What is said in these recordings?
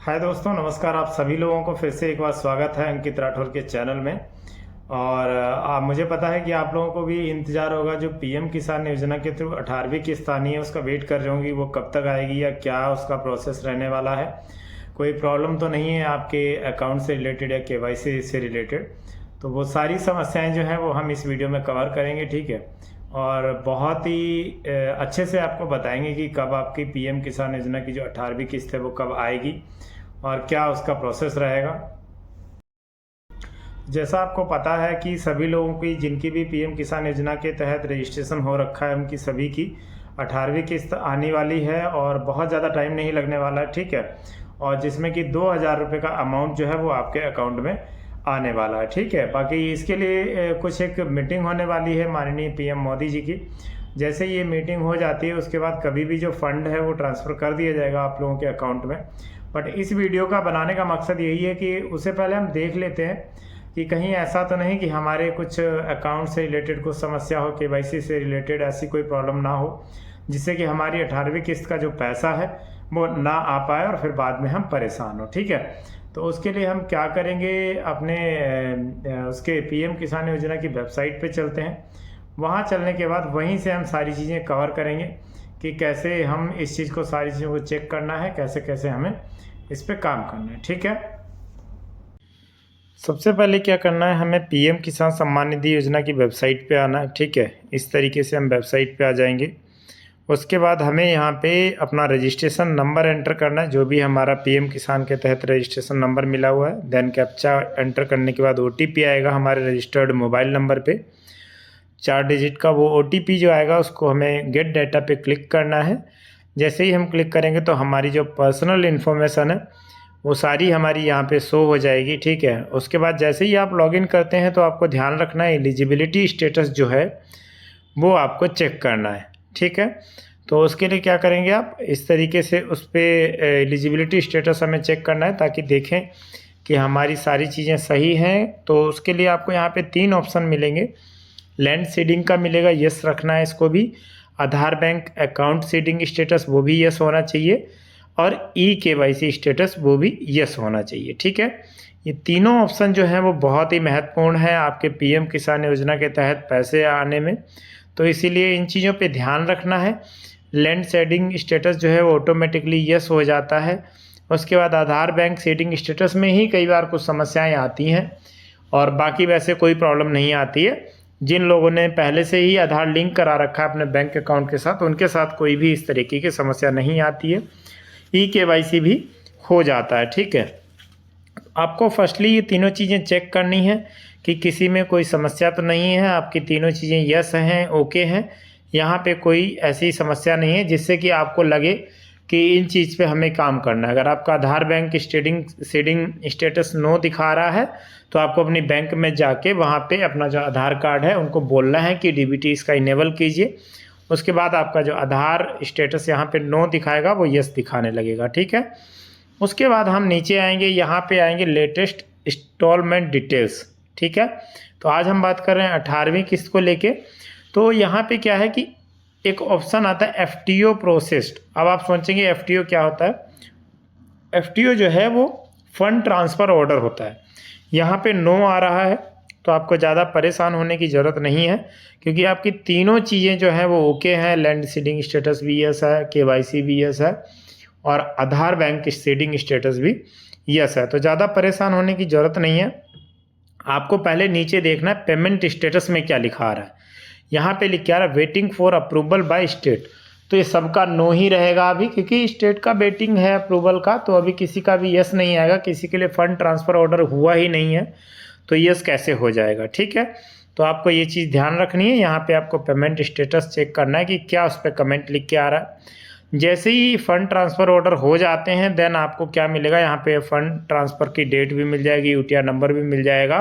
हाय दोस्तों, नमस्कार। आप सभी लोगों को फिर से एक बार स्वागत है अंकित राठौर के चैनल में। और मुझे पता है कि आप लोगों को भी इंतज़ार होगा जो पीएम किसान योजना के थ्रू 18वीं किस्त आनी है, उसका वेट कर रहे होंगे वो कब तक आएगी या क्या उसका प्रोसेस रहने वाला है। कोई प्रॉब्लम तो नहीं है आपके अकाउंट से रिलेटेड या केवाईसी से रिलेटेड। तो वो सारी समस्याएं जो हैं वो हम इस वीडियो में कवर करेंगे, ठीक है। और बहुत ही अच्छे से आपको बताएंगे कि कब आपकी पीएम किसान योजना की जो 18वीं किस्त है वो कब आएगी और क्या उसका प्रोसेस रहेगा। जैसा आपको पता है कि सभी लोगों की जिनकी भी पीएम किसान योजना के तहत रजिस्ट्रेशन हो रखा है उनकी सभी की 18वीं किस्त आने वाली है और बहुत ज़्यादा टाइम नहीं लगने वाला है, ठीक है। और जिसमें कि 2,000 रुपये का अमाउंट जो है वो आपके अकाउंट में आने वाला है, ठीक है। बाकी इसके लिए कुछ एक मीटिंग होने वाली है माननीय पीएम मोदी जी की। जैसे ये मीटिंग हो जाती है उसके बाद कभी भी जो फंड है वो ट्रांसफ़र कर दिया जाएगा आप लोगों के अकाउंट में। बट इस वीडियो का बनाने का मकसद यही है कि उससे पहले हम देख लेते हैं कि कहीं ऐसा तो नहीं कि हमारे कुछ अकाउंट से रिलेटेड कुछ समस्या हो, केवाईसी से रिलेटेड ऐसी कोई प्रॉब्लम ना हो जिससे कि हमारी 18वीं किस्त का जो पैसा है वो ना आ पाए और फिर बाद में हम परेशान हो, ठीक है। तो उसके लिए हम क्या करेंगे, अपने उसके पीएम किसान योजना की वेबसाइट पे चलते हैं। वहाँ चलने के बाद वहीं से हम सारी चीज़ें कवर करेंगे कि कैसे हम इस चीज़ को, सारी चीज़ों को चेक करना है, कैसे कैसे हमें इस पे काम करना है, ठीक है। सबसे पहले क्या करना है, हमें पीएम किसान सम्मान निधि योजना की वेबसाइट पे आना है, ठीक है। इस तरीके से हम वेबसाइट पे आ जाएंगे। उसके बाद हमें यहाँ पे अपना रजिस्ट्रेशन नंबर एंटर करना है, जो भी हमारा पीएम किसान के तहत रजिस्ट्रेशन नंबर मिला हुआ है। देन कैप्चा एंटर करने के बाद ओटीपी आएगा हमारे रजिस्टर्ड मोबाइल नंबर पे, 4 डिजिट का। वो ओटीपी जो आएगा उसको हमें गेट डाटा पे क्लिक करना है। जैसे ही हम क्लिक करेंगे तो हमारी जो पर्सनल इन्फॉर्मेशन है वो सारी हमारी यहाँ पे शो हो जाएगी, ठीक है। उसके बाद जैसे ही आप लॉगिन करते हैं तो आपको ध्यान रखना है एलिजिबिलिटी स्टेटस जो है वो आपको चेक करना है, ठीक है। तो उसके लिए क्या करेंगे, आप इस तरीके से उस पर एलिजिबिलिटी स्टेटस हमें चेक करना है ताकि देखें कि हमारी सारी चीज़ें सही हैं। तो उसके लिए आपको यहाँ पे 3 ऑप्शन मिलेंगे। लैंड सीडिंग का मिलेगा, यस रखना है इसको भी। आधार बैंक अकाउंट सीडिंग स्टेटस वो भी यस होना चाहिए। और केवाईसी स्टेटस वो भी यस होना चाहिए, ठीक है। ये तीनों ऑप्शन जो हैं वो बहुत ही महत्वपूर्ण है आपके पीएम किसान योजना के तहत पैसे आने में। तो इसीलिए इन चीज़ों पे ध्यान रखना है। लैंड सीडिंग स्टेटस जो है वो ऑटोमेटिकली यस हो जाता है। उसके बाद आधार बैंक सीडिंग स्टेटस में ही कई बार कुछ समस्याएं आती हैं और बाकी वैसे कोई प्रॉब्लम नहीं आती है। जिन लोगों ने पहले से ही आधार लिंक करा रखा है अपने बैंक अकाउंट के साथ उनके साथ कोई भी इस तरीके की समस्या नहीं आती है। केवाईसी भी हो जाता है, ठीक है। आपको फर्स्टली ये तीनों चीज़ें चेक करनी है कि किसी में कोई समस्या तो नहीं है, आपकी तीनों चीज़ें यस हैं, ओके हैं। यहाँ पे कोई ऐसी समस्या नहीं है जिससे कि आपको लगे कि इन चीज़ पे हमें काम करना है। अगर आपका आधार बैंक सीडिंग स्टेटस नो दिखा रहा है तो आपको अपनी बैंक में जाके वहाँ पे अपना जो आधार कार्ड है उनको बोलना है कि डीबीटी इसका इनेबल कीजिए। उसके बाद आपका जो आधार स्टेटस यहाँ पे नो दिखाएगा वो यस दिखाने लगेगा, ठीक है। उसके बाद हम नीचे आएंगे, यहाँ पे आएंगे लेटेस्ट इंस्टॉलमेंट डिटेल्स, ठीक है। तो आज हम बात कर रहे हैं 18वीं किस्त को लेके। तो यहाँ पे क्या है कि एक ऑप्शन आता है एफटीओ प्रोसेस्ड। अब आप सोचेंगे एफटीओ क्या होता है। एफटीओ जो है वो फंड ट्रांसफ़र ऑर्डर होता है। यहाँ पे नो आ रहा है तो आपको ज़्यादा परेशान होने की ज़रूरत नहीं है क्योंकि आपकी तीनों चीज़ें जो हैं वो ओके हैं। लैंड सीडिंग स्टेटस भी यस है, केवाईसी भी यस है और आधार बैंक सीडिंग स्टेटस भी यस है। तो ज़्यादा परेशान होने की ज़रूरत नहीं है। आपको पहले नीचे देखना है पेमेंट स्टेटस में क्या लिखा आ रहा है। यहाँ पे लिखा आ रहा है waiting for approval by state. तो ये सबका नो ही रहेगा अभी क्योंकि स्टेट का वेटिंग है अप्रूवल का। तो अभी किसी का भी यस नहीं आएगा, किसी के लिए फंड ट्रांसफ़र ऑर्डर हुआ ही नहीं है तो यस कैसे हो जाएगा, ठीक है। तो आपको ये चीज़ ध्यान रखनी है। यहाँ पे आपको पेमेंट स्टेटस चेक करना है कि क्या उस पर कमेंट लिख के आ रहा है। जैसे ही फंड ट्रांसफ़र ऑर्डर हो जाते हैं देन आपको क्या मिलेगा, यहाँ पे फंड ट्रांसफ़र की डेट भी मिल जाएगी, यूटीआर नंबर भी मिल जाएगा।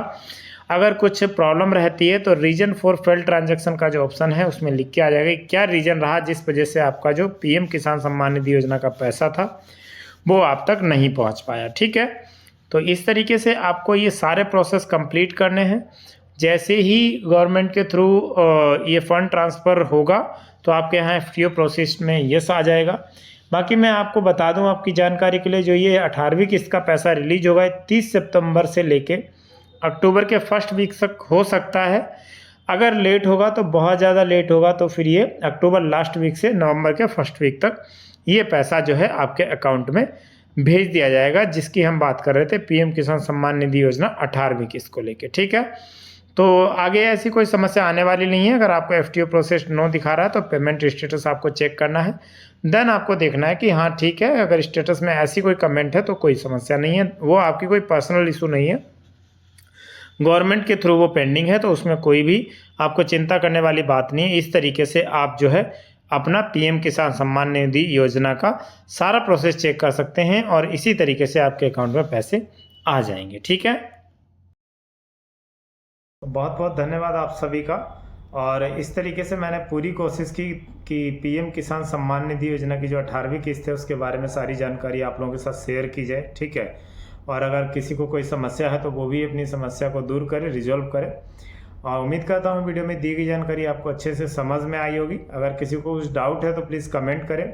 अगर कुछ प्रॉब्लम रहती है तो रीजन फॉर फेल्ड ट्रांजैक्शन का जो ऑप्शन है उसमें लिख के आ जाएगा कि क्या रीजन रहा जिस वजह से आपका जो पीएम किसान सम्मान निधि योजना का पैसा था वो आप तक नहीं पहुँच पाया, ठीक है। तो इस तरीके से आपको ये सारे प्रोसेस कंप्लीट करने हैं। जैसे ही गवर्नमेंट के थ्रू ये फ़ंड ट्रांसफ़र होगा तो आपके यहाँ एफटीओ प्रोसेस में यस आ जाएगा। बाकी मैं आपको बता दूं आपकी जानकारी के लिए, जो ये 18वीं किस्त का पैसा रिलीज होगा 30 सितंबर से लेके अक्टूबर के फर्स्ट वीक तक हो सकता है। अगर लेट होगा तो बहुत ज़्यादा लेट होगा तो फिर ये अक्टूबर लास्ट वीक से नवंबर के फर्स्ट वीक तक ये पैसा जो है आपके अकाउंट में भेज दिया जाएगा, जिसकी हम बात कर रहे थे पीएम किसान सम्मान निधि योजना 18वीं किस्त को लेके। ठीक है, तो आगे ऐसी कोई समस्या आने वाली नहीं है। अगर आपको एफटीओ प्रोसेस नो दिखा रहा है तो पेमेंट स्टेटस आपको चेक करना है, देन आपको देखना है कि हाँ ठीक है। अगर स्टेटस में ऐसी कोई कमेंट है तो कोई समस्या नहीं है, वो आपकी कोई पर्सनल इशू नहीं है, गवर्नमेंट के थ्रू वो पेंडिंग है, तो उसमें कोई भी आपको चिंता करने वाली बात नहीं है। इस तरीके से आप जो है अपना पीएम किसान सम्मान निधि योजना का सारा प्रोसेस चेक कर सकते हैं और इसी तरीके से आपके अकाउंट में पैसे आ जाएंगे। ठीक है, बहुत बहुत धन्यवाद आप सभी का। और इस तरीके से मैंने पूरी कोशिश की कि पीएम किसान सम्मान निधि योजना की जो 18वीं किस्त है उसके बारे में सारी जानकारी आप लोगों के साथ शेयर की जाए। ठीक है, और अगर किसी को कोई समस्या है तो वो भी अपनी समस्या को दूर करे, रिजॉल्व करे। और उम्मीद करता हूँ वीडियो में दी गई जानकारी आपको अच्छे से समझ में आई होगी। अगर किसी को कुछ डाउट है तो प्लीज़ कमेंट करें,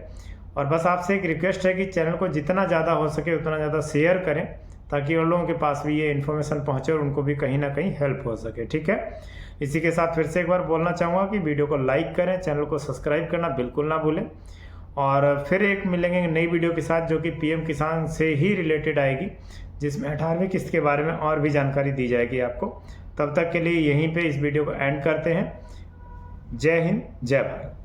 और बस आपसे एक रिक्वेस्ट है कि चैनल को जितना ज़्यादा हो सके उतना ज़्यादा शेयर करें, ताकि और लोगों के पास भी ये इन्फॉर्मेशन पहुँचे और उनको भी कहीं ना कहीं हेल्प हो सके। ठीक है, इसी के साथ फिर से एक बार बोलना चाहूँगा कि वीडियो को लाइक करें, चैनल को सब्सक्राइब करना बिल्कुल ना भूलें। और फिर एक मिलेंगे नई वीडियो के साथ जो कि पीएम किसान से ही रिलेटेड आएगी, जिसमें 18वीं किस्त के बारे में और भी जानकारी दी जाएगी आपको। तब तक के लिए यहीं पे इस वीडियो को एंड करते हैं। जय हिंद, जय भारत।